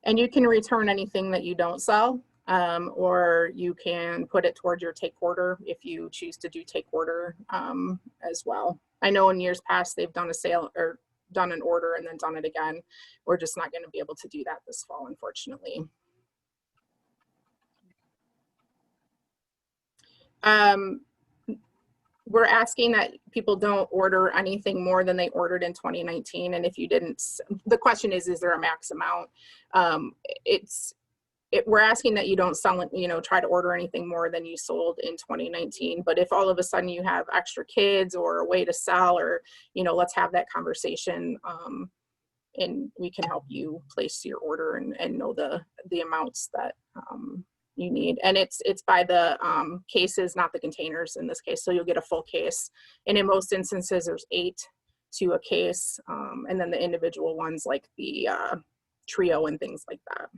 And you can return anything that you don't sell, or you can put it towards your take order if you choose to do take order as well. I know in years past they've done a sale or done an order and then done it again. We're just not going to be able to do that this fall, unfortunately. We're asking that people don't order anything more than they ordered in 2019. And if you didn't, the question is there a max amount? We're asking that you don't sell it, you know, try to order anything more than you sold in 2019. But if all of a sudden you have extra kids or a way to sell, or, you know, let's have that conversation, and we can help you place your order and know the amounts that you need. And it's by the cases, not the containers in this case. So you'll get a full case. And in most instances, there's 8 to a case. And then the individual ones like the trio and things like that.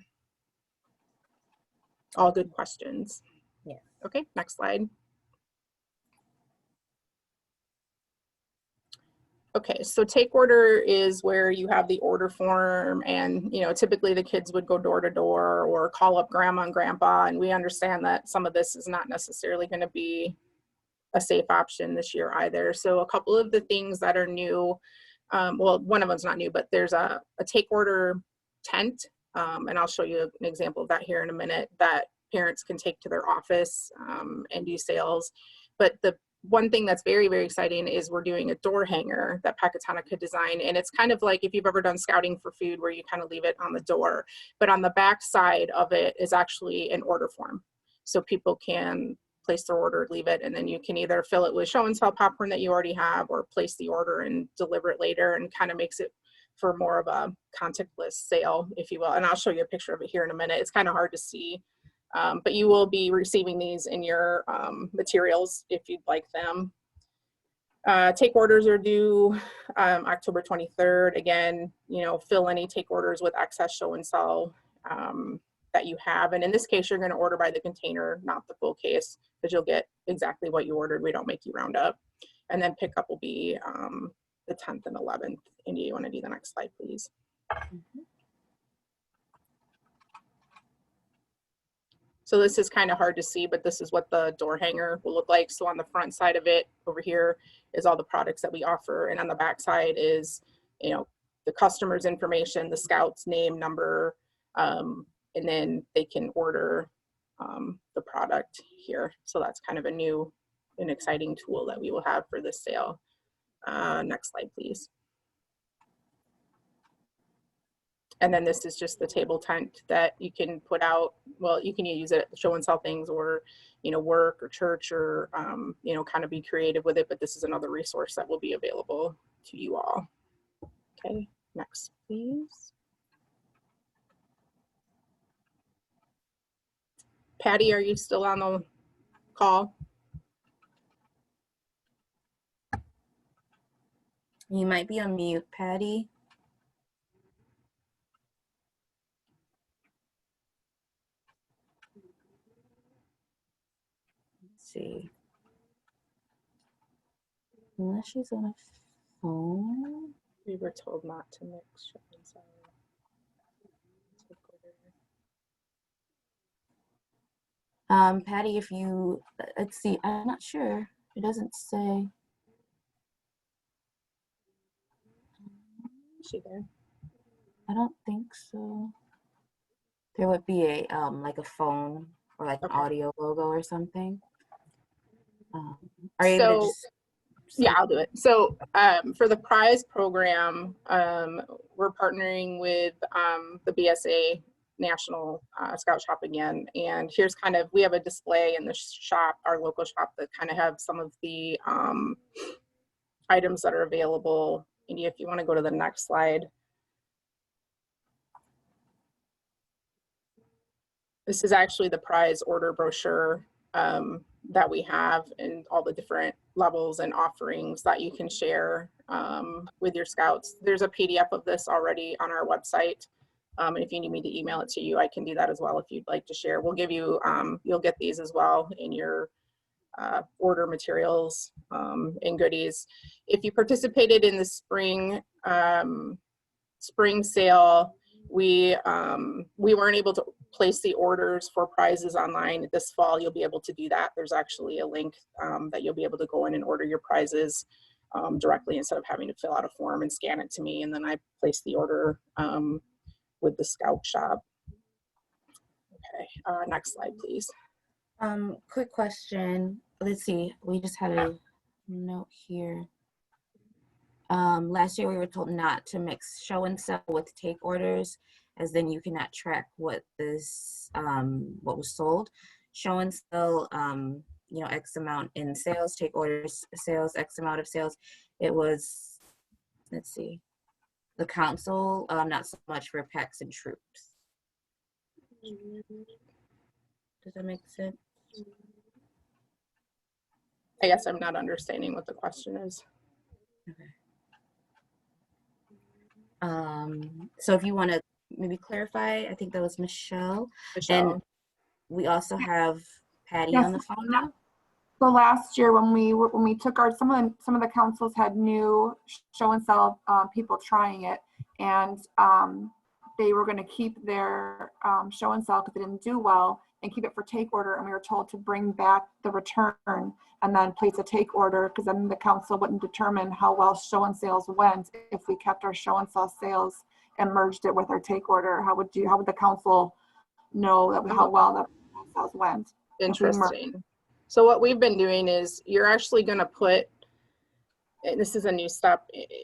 All good questions. Yeah. Okay, next slide. Okay, so take order is where you have the order form, and you know, typically the kids would go door to door or call up grandma and grandpa, and we understand that some of this is not necessarily going to be a safe option this year either. So a couple of the things that are new, well, one of them's not new, but there's a take order tent, and I'll show you an example of that here in a minute, that parents can take to their office and do sales. But the one thing that's very, very exciting is we're doing a door hanger that PECATONICA designed. And it's kind of like if you've ever done scouting for food where you kind of leave it on the door, but on the back side of it is actually an order form. So people can place their order, leave it, and then you can either fill it with show and sell popcorn that you already have, or place the order and deliver it later, and kind of makes it for more of a contactless sale, if you will. And I'll show you a picture of it here in a minute. It's kind of hard to see. But you will be receiving these in your materials if you'd like them. Take orders are due October 23rd. Again, you know, fill any take orders with excess show and sell that you have. And in this case, you're going to order by the container, not the full case, because you'll get exactly what you ordered. We don't make you round up. And then pickup will be the 10th and 11th. India, you want to do the next slide, please? Mm-hmm. So this is kind of hard to see, but this is what the door hanger will look like. So on the front side of it over here, is all the products that we offer. And on the back side is, you know, the customer's information, the scout's name, number, and then they can order the product here. So that's kind of a new and exciting tool that we will have for this sale. Next slide, please. And then this is just the table tent that you can put out. Well, you can use it, show and sell things, or, you know, work or church, or, you know, kind of be creative with it. But this is another resource that will be available to you all. Okay, next, please. Patty, are you still on the call? You might be on mute, Patty. Let's see. Unless she's on a phone. We were told not to mix show and sell. Patty, if you, let's see, I'm not sure. It doesn't say. Is she there? I don't think so. There would be a like a phone or like an audio logo or something. Are you able to just? Yeah, I'll do it. So for the prize program, we're partnering with the BSA National Scout Shop again. And here's kind of, we have a display in the shop, our local shop, that kind of have some of the items that are available. India, if you want to go to the next slide. This is actually the prize order brochure that we have, and all the different levels and offerings that you can share with your scouts. There's a PDF of this already on our website. And if you need me to email it to you, I can do that as well if you'd like to share. We'll give you, you'll get these as well in your order materials and goodies. If you participated in the spring sale, we weren't able to place the orders for prizes online. This fall, you'll be able to do that. There's actually a link that you'll be able to go in and order your prizes directly, instead of having to fill out a form and scan it to me, and then I place the order with the Scout Shop. Okay, next slide, please. Quick question. Let's see, we just had a note here. Last year we were told not to mix show and sell with take orders, as then you cannot track what this what was sold. Show and sell, you know, X amount in sales, take orders, sales, X amount of sales. It was, let's see, the council, not so much for PECs and troops. Does that make sense? I guess I'm not understanding what the question is. Okay. So if you want to maybe clarify, I think that was Michelle. And we also have Patty on the phone now. So last year when we took our, some of the councils had new show and sell people trying it, and they were going to keep their show and sell because it didn't do well, and keep it for take order, and we were told to bring back the return and then place a take order, because then the council wouldn't determine how well show and sales went if we kept our show and sell sales and merged it with our take order. How would the council know that how well the sales went? Interesting. So what we've been doing is, you're actually going to put, and this is a new step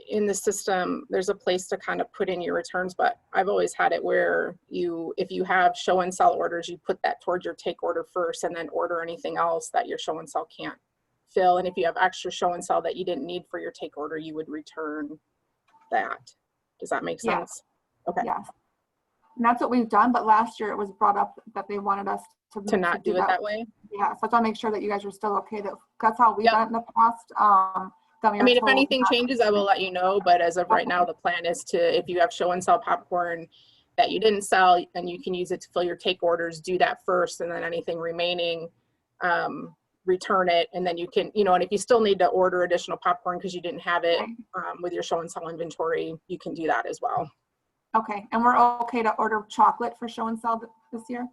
in the system, there's a place to kind of put in your returns, but I've always had it where if you have show and sell orders, you put that towards your take order first, and then order anything else that your show and sell can't fill. And if you have extra show and sell that you didn't need for your take order, you would return that. Does that make sense? Yeah. Okay. Yes. And that's what we've done, but last year it was brought up that they wanted us to not do it that way. Yeah, so I want to make sure that you guys are still okay. That's how we've done it in the past. I mean, if anything changes, I will let you know. But as of right now, the plan is to, if you have show and sell popcorn that you didn't sell and you can use it to fill your take orders, do that first, and then anything remaining, return it. And then you can, you know, and if you still need to order additional popcorn because you didn't have it with your show and sell inventory, you can do that as well. Okay, and we're okay to order chocolate for show and sell this year?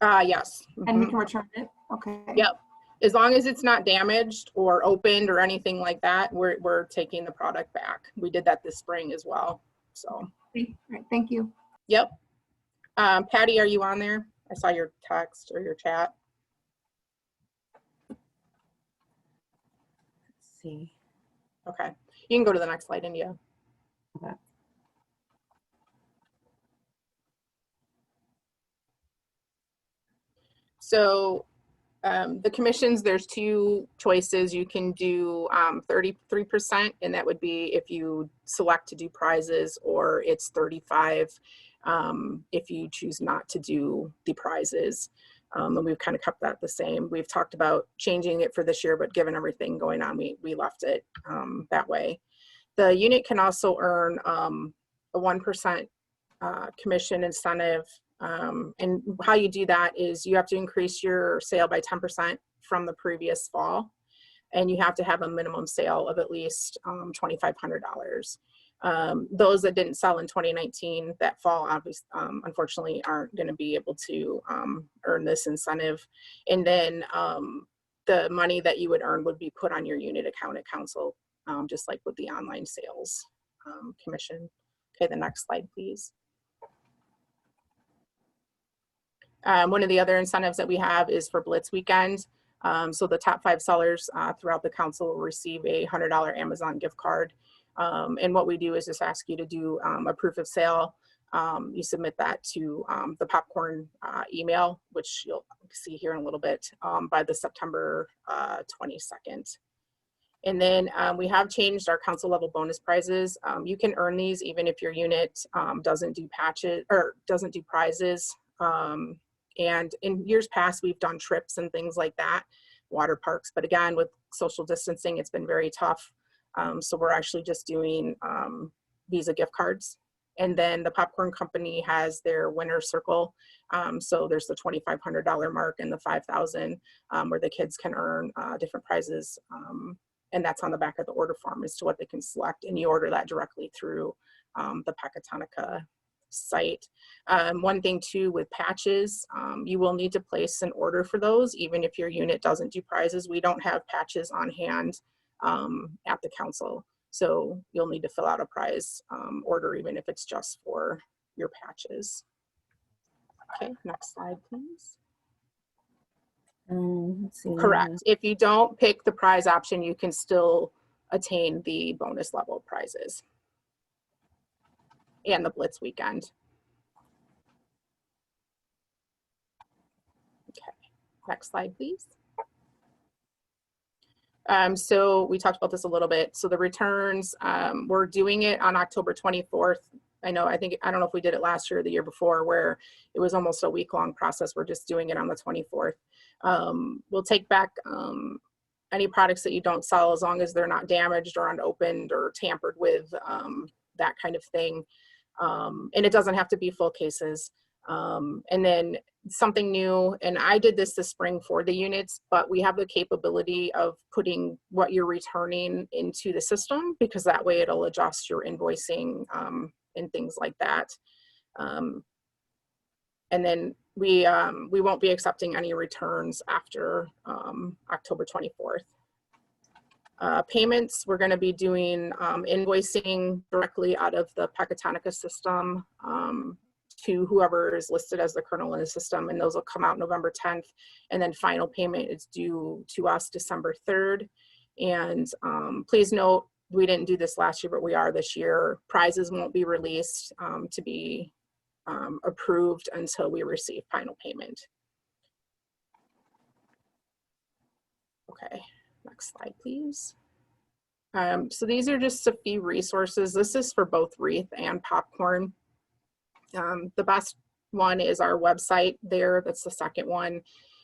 Yes. And we can return it? Okay. Yep. As long as it's not damaged or opened or anything like that, we're taking the product back. We did that this spring as well. So, All right, thank you. yep. Patty, are you on there? I saw your text or your chat. Let's see. Okay, you can go to the next slide, India. Okay. So the commissions, there's two choices. You can do 33%, and that would be if you select to do prizes, or it's 35 if you choose not to do the prizes. And we've kind of kept that the same. We've talked about changing it for this year, but given everything going on, we left it that way. The unit can also earn a 1% commission incentive. And how you do that is you have to increase your sale by 10% from the previous fall, and you have to have a minimum sale of at least $2,500. Those that didn't sell in 2019 that fall, obviously, unfortunately, aren't going to be able to earn this incentive. And then the money that you would earn would be put on your unit account at council, just like with the online sales commission. Okay, the next slide, please. One of the other incentives that we have is for Blitz Weekend. So the top 5 sellers throughout the council will receive a $100 Amazon gift card. And what we do is just ask you to do a proof of sale. You submit that to the popcorn email, which you'll see here in a little bit, by the September 22nd. And then we have changed our council level bonus prizes. You can earn these even if your unit doesn't do patches or doesn't do prizes. And in years past, we've done trips and things like that, water parks. But again, with social distancing, it's been very tough. So we're actually just doing Visa gift cards. And then the popcorn company has their winner circle. So there's the $2,500 mark and the $5,000 where the kids can earn different prizes. And that's on the back of the order form as to what they can select. And you order that directly through the PECATONICA site. One thing too with patches, you will need to place an order for those, even if your unit doesn't do prizes. We don't have patches on hand at the council. So you'll need to fill out a prize order, even if it's just for your patches. Okay, next slide, please. Let's see. Correct. If you don't pick the prize option, you can still attain the bonus level prizes and the Blitz Weekend. Okay, next slide, please. So we talked about this a little bit. So the returns, we're doing it on October 24th. I don't know if we did it last year or the year before, where it was almost a week-long process. We're just doing it on the 24th. We'll take back any products that you don't sell as long as they're not damaged or unopened or tampered with, that kind of thing. And it doesn't have to be full cases. And then something new, and I did this spring for the units, but we have the capability of putting what you're returning into the system, because that way it'll adjust your invoicing and things like that. And then we won't be accepting any returns after October 24th. Payments, we're going to be doing invoicing directly out of the PECATONICA system to whoever is listed as the kernel in the system, and those will come out November 10th. And then final payment is due to us December 3rd. And please note, we didn't do this last year, but we are this year. Prizes won't be released to be approved until we receive final payment. Okay, next slide, please. So these are just a few resources. This is for both WREATH and popcorn. The best one is our website there. That's the second one.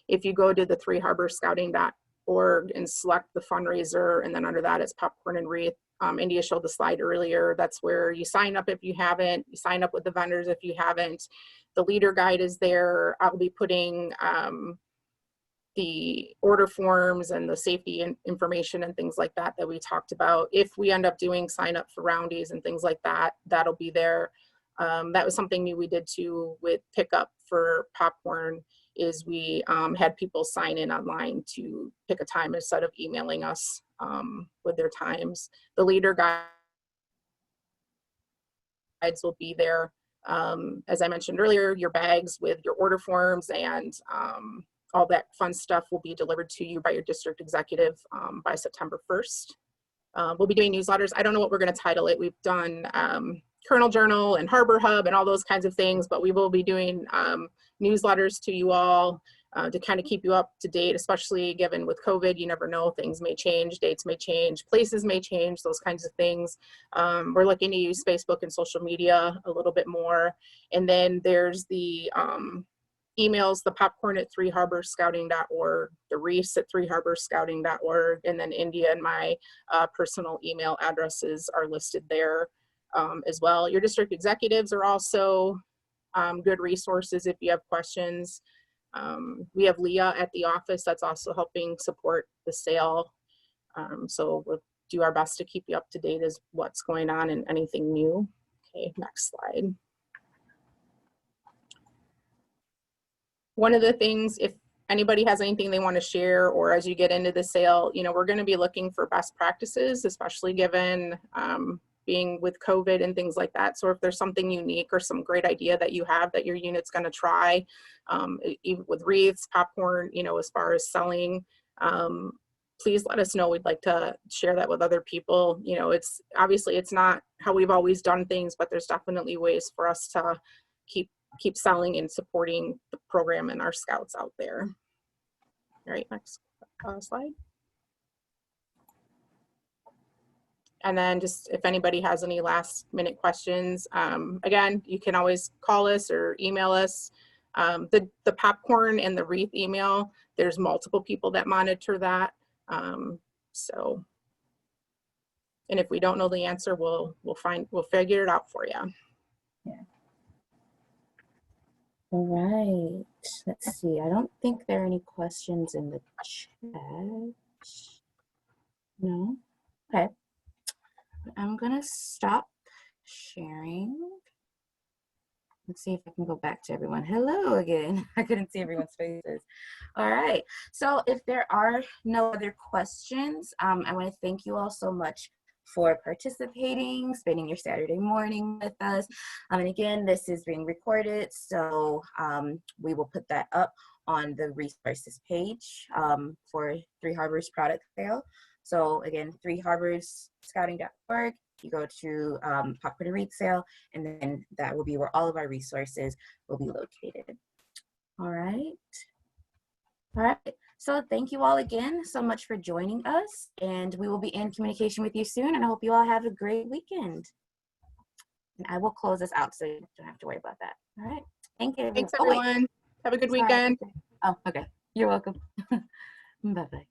If you go to the threeharborscouting.org and select the fundraiser, and then under that it's popcorn and WREATH. India showed the slide earlier. That's where you sign up if you haven't. You sign up with the vendors if you haven't. The leader guide is there. I'll be putting the order forms and the safety information and things like that that we talked about. If we end up doing sign up for roundies and things like that, that'll be there. That was something new we did too with pickup for popcorn. is we had people sign in online to pick a time instead of emailing us with their times. The leader guides will be there. As I mentioned earlier, your bags with your order forms and all that fun stuff will be delivered to you by your district executive by September 1st. We'll be doing newsletters. I don't know what we're going to title it. We've done Kernel Journal and Harbor Hub and all those kinds of things, but we will be doing newsletters to you all to kind of keep you up to date, especially given with COVID. You never know, things may change, dates may change, places may change, those kinds of things. We're looking to use Facebook and social media a little bit more. And then there's the emails, the popcorn at 3harborscouting.org, the wreaths at 3harborscouting.org, and then India and my personal email addresses are listed there as well. Your district executives are also good resources if you have questions. We have Leah at the office that's also helping support the sale. So we'll do our best to keep you up to date as what's going on and anything new. Okay, next slide. One of the things, if anybody has anything they want to share, or as you get into the sale, you know, we're going to be looking for best practices, especially given being with COVID and things like that. So if there's something unique or some great idea that you have that your unit's going to try, even with wreaths, popcorn, you know, as far as selling, please let us know. We'd like to share that with other people. You know, it's obviously it's not how we've always done things, but there's definitely ways for us to keep selling and supporting the program and our scouts out there. All right, next slide. And then just if anybody has any last minute questions, again, you can always call us or email us. The popcorn and the wreath email, there's multiple people that monitor that. So, and if we don't know the answer, we'll figure it out for you. Yeah. All right, let's see. I don't think there are any questions in the chat. No? Okay. I'm gonna stop sharing. Let's see if I can go back to everyone. Hello again. I couldn't see everyone's faces. All right. So if there are no other questions, I want to thank you all so much for participating, spending your Saturday morning with us. And again, this is being recorded, so we will put that up on the resources page for Three Harbors product sale. So again, 3harborscouting.org. You go to Popcorn and Wreath sale, and then that will be where all of our resources will be located. All right. All right. So thank you all again so much for joining us, and we will be in communication with you soon, and I hope you all have a great weekend. And I will close this out so you don't have to worry about that. All right. Thank you. Thanks, everyone. Have a good weekend. Oh, okay. You're welcome. Bye-bye.